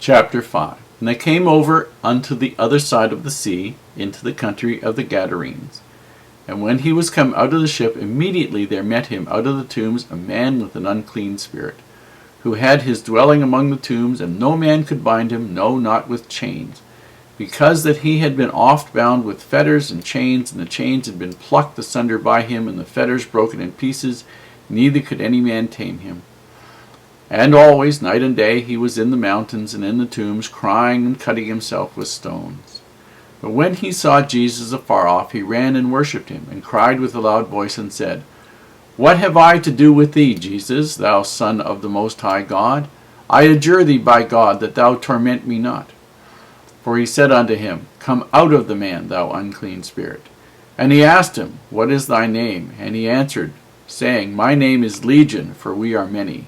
Chapter 5. And they came over unto the other side of the sea, into the country of the Gadarenes. And when he was come out of the ship, immediately there met him out of the tombs a man with an unclean spirit, who had his dwelling among the tombs, and no man could bind him, no, not with chains, because that he had been oft bound with fetters and chains, and the chains had been plucked asunder by him, and the fetters broken in pieces, neither could any man tame him. And always, night and day, he was in the mountains and in the tombs, crying and cutting himself with stones. But when he saw Jesus afar off, he ran and worshipped him, and cried with a loud voice, and said, What have I to do with thee, Jesus, thou Son of the Most High God? I adjure thee by God, that thou torment me not. For he said unto him, Come out of the man, thou unclean spirit. And he asked him, What is thy name? And he answered, saying, My name is Legion, for we are many.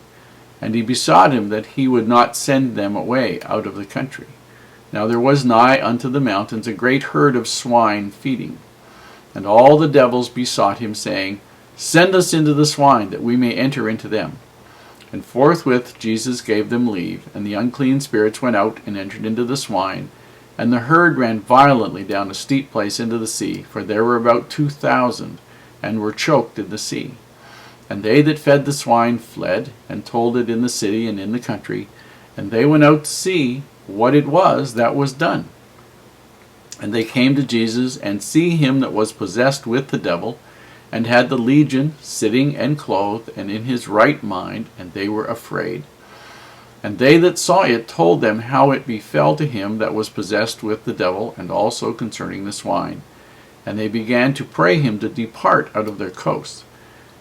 And he besought him that he would not send them away out of the country. Now there was nigh unto the mountains a great herd of swine feeding. And all the devils besought him, saying, Send us into the swine, that we may enter into them. And forthwith Jesus gave them leave, and the unclean spirits went out and entered into the swine. And the herd ran violently down a steep place into the sea, for there were about 2,000, and were choked in the sea. And they that fed the swine fled, and told it in the city and in the country. And they went out to see what it was that was done. And they came to Jesus, and see him that was possessed with the devil, and had the legion, sitting and clothed, and in his right mind, and they were afraid. And they that saw it told them how it befell to him that was possessed with the devil, and also concerning the swine. And they began to pray him to depart out of their coasts.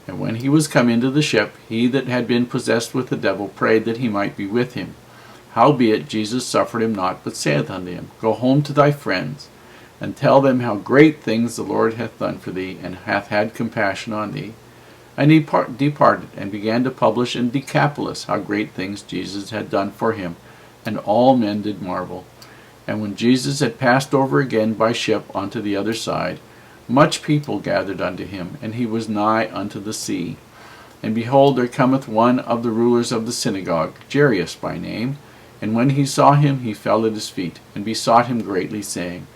And when he was come into the ship, he that had been possessed with the devil prayed that he might be with him. Howbeit Jesus suffered him not, but saith unto him, Go home to thy friends, and tell them how great things the Lord hath done for thee, and hath had compassion on thee. And he departed, and began to publish in Decapolis how great things Jesus had done for him, and all men did marvel. And when Jesus had passed over again by ship unto the other side, much people gathered unto him, and he was nigh unto the sea. And behold, there cometh one of the rulers of the synagogue, Jairus by name. And when he saw him, he fell at his feet, and besought him greatly, saying,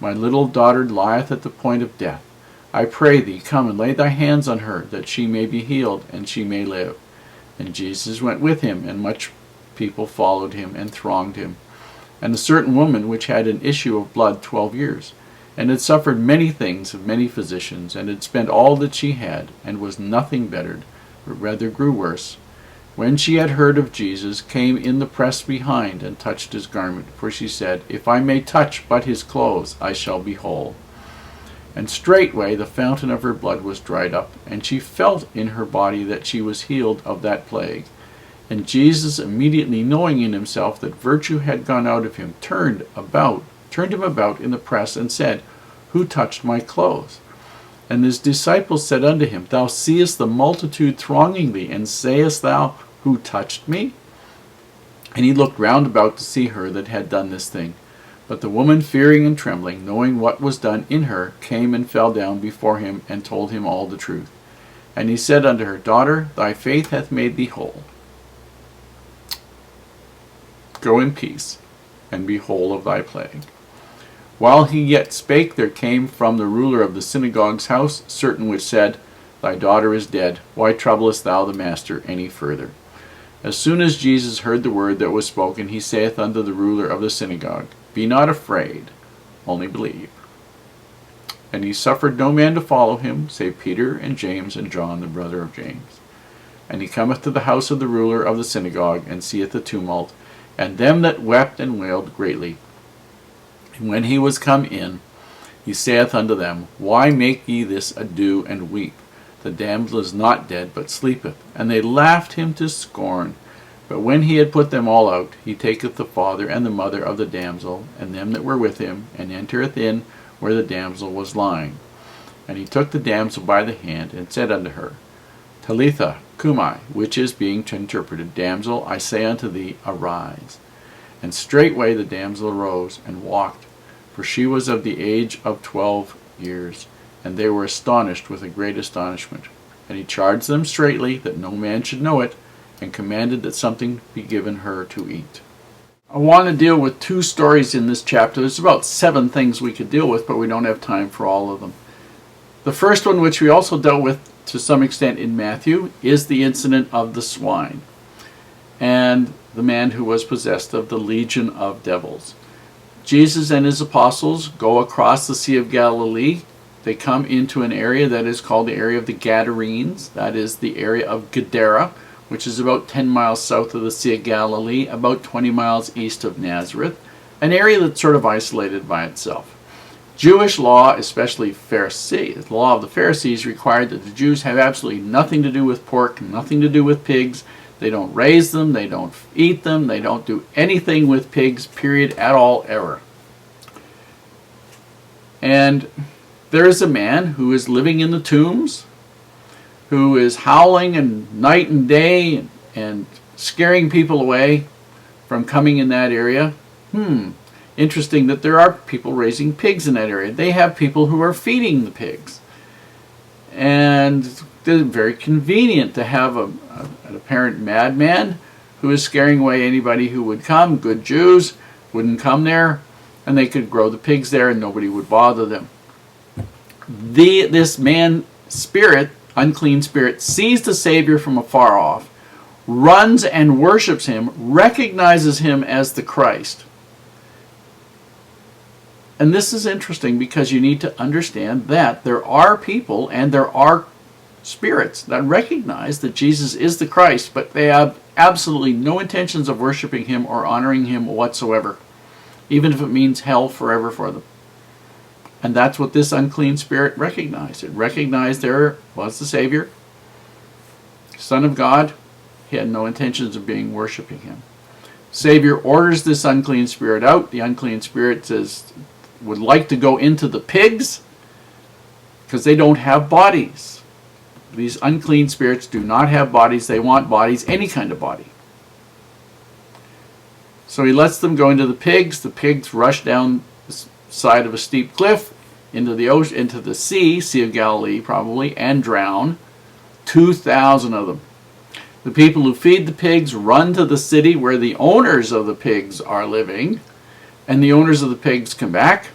My little daughter lieth at the point of death. I pray thee, come and lay thy hands on her, that she may be healed, and she may live. And Jesus went with him, and much people followed him, and thronged him. And a certain woman which had an issue of blood 12 years, and had suffered many things of many physicians, and had spent all that she had, and was nothing bettered, but rather grew worse, when she had heard of Jesus, came in the press behind, and touched his garment. For she said, If I may touch but his clothes, I shall be whole. And straightway the fountain of her blood was dried up, and she felt in her body that she was healed of that plague. And Jesus, immediately knowing in himself that virtue had gone out of him, turned him about in the press, and said, Who touched my clothes? And his disciples said unto him, Thou seest the multitude thronging thee, and sayest thou, Who touched me? And he looked round about to see her that had done this thing. But the woman, fearing and trembling, knowing what was done in her, came and fell down before him, and told him all the truth. And he said unto her, Daughter, thy faith hath made thee whole. Go in peace, and be whole of thy plague. While he yet spake, there came from the ruler of the synagogue's house certain which said, Thy daughter is dead. Why troublest thou the master any further? As soon as Jesus heard the word that was spoken, he saith unto the ruler of the synagogue, Be not afraid, only believe. And he suffered no man to follow him, save Peter and James and John, the brother of James. And he cometh to the house of the ruler of the synagogue, and seeth the tumult, and them that wept and wailed greatly. And when he was come in, he saith unto them, Why make ye this ado and weep? The damsel is not dead, but sleepeth. And they laughed him to scorn. But when he had put them all out, he taketh the father and the mother of the damsel, and them that were with him, and entereth in where the damsel was lying. And he took the damsel by the hand, and said unto her, Talitha cumi, which is, being interpreted, Damsel, I say unto thee, arise. And straightway the damsel arose, and walked, for she was of the age of 12 years. And they were astonished with a great astonishment. And he charged them straitly that no man should know it, and commanded that something be given her to eat. I want to deal with two stories in this chapter. There's about 7 things we could deal with, but we don't have time for all of them. The first one, which we also dealt with to some extent in Matthew, is the incident of the swine and the man who was possessed of the legion of devils. Jesus and his apostles go across the Sea of Galilee. They come into an area that is called the area of the Gadarenes. That is the area of Gadara, which is about 10 miles south of the Sea of Galilee, about 20 miles east of Nazareth, an area that's sort of isolated by itself. Jewish law, especially the law of the Pharisees, required that the Jews have absolutely nothing to do with pork, nothing to do with pigs. They don't raise them, they don't eat them, they don't do anything with pigs, period, at all, ever. And there is a man who is living in the tombs, who is howling and night and day and scaring people away from coming in that area. Interesting that there are people raising pigs in that area. They have people who are feeding the pigs. And it's very convenient to have an apparent madman who is scaring away anybody who would come. Good Jews wouldn't come there, and they could grow the pigs there and nobody would bother them. This man spirit, unclean spirit, sees the Savior from afar off, runs and worships him, recognizes him as the Christ. And this is interesting because you need to understand that there are people and there are spirits that recognize that Jesus is the Christ, but they have absolutely no intentions of worshiping him or honoring him whatsoever, even if it means hell forever for them. And that's what this unclean spirit recognized. It recognized there was the Savior, Son of God. He had no intentions of worshiping him. Savior orders this unclean spirit out. The unclean spirit would like to go into the pigs because they don't have bodies. These unclean spirits do not have bodies. They want bodies, any kind of body. So he lets them go into the pigs. The pigs rush down the side of a steep cliff into the ocean, into the Sea of Galilee probably, and drown. 2,000 of them. The people who feed the pigs run to the city where the owners of the pigs are living, and the owners of the pigs come back,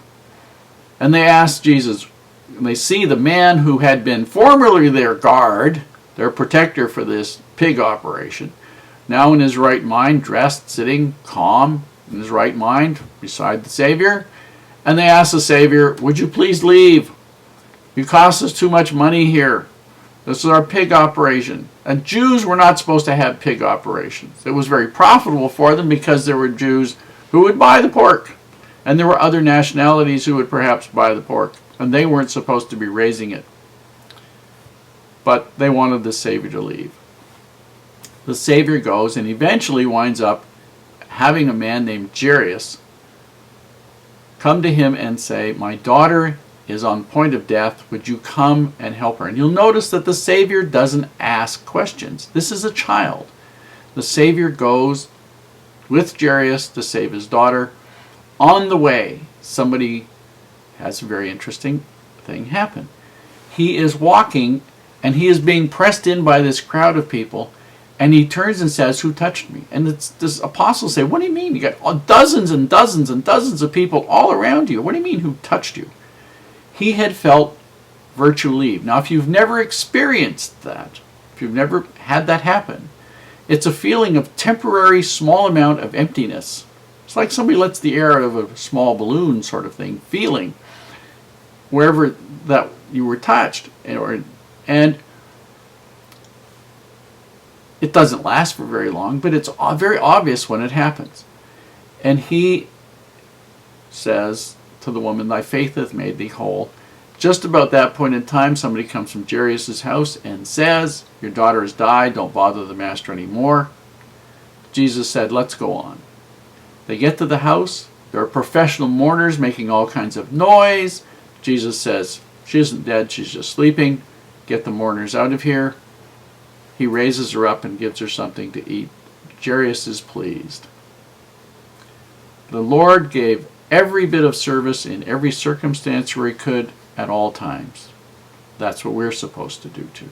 and they ask Jesus, and they see the man who had been formerly their guard, their protector for this pig operation, now in his right mind, dressed, sitting, calm, in his right mind, beside the Savior, and they ask the Savior, would you please leave? You cost us too much money here. This is our pig operation. And Jews were not supposed to have pig operations. It was very profitable for them because there were Jews who would buy the pork. And there were other nationalities who would perhaps buy the pork. And they weren't supposed to be raising it. But they wanted the Savior to leave. The Savior goes and eventually winds up having a man named Jairus come to him and say, my daughter is on point of death. Would you come and help her? And you'll notice that the Savior doesn't ask questions. This is a child. The Savior goes with Jairus to save his daughter. On the way, somebody has a very interesting thing happen. He is walking and he is being pressed in by this crowd of people, and he turns and says, who touched me? And this apostles say, what do you mean? You got dozens and dozens and dozens of people all around you. What do you mean, who touched you? He had felt virtue leave. Now, if you've never experienced that, if you've never had that happen, it's a feeling of temporary small amount of emptiness. It's like somebody lets the air out of a small balloon sort of thing, feeling wherever that you were touched. And it doesn't last for very long, but it's very obvious when it happens. And he says to the woman, thy faith hath made thee whole. Just about that point in time, somebody comes from Jairus' house and says, your daughter has died, don't bother the master anymore. Jesus said, let's go on. They get to the house. There are professional mourners making all kinds of noise. Jesus says, she isn't dead, she's just sleeping. Get the mourners out of here. He raises her up and gives her something to eat. Jairus is pleased. The Lord gave every bit of service in every circumstance where he could at all times. That's what we're supposed to do too.